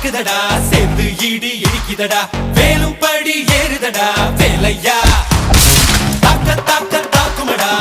தாக்குதடா சேர்ந்து இடி இடிக்குதடா வேலும் படி ஏறுதடா வேலையா தாக்க தாக்க தாக்குமடா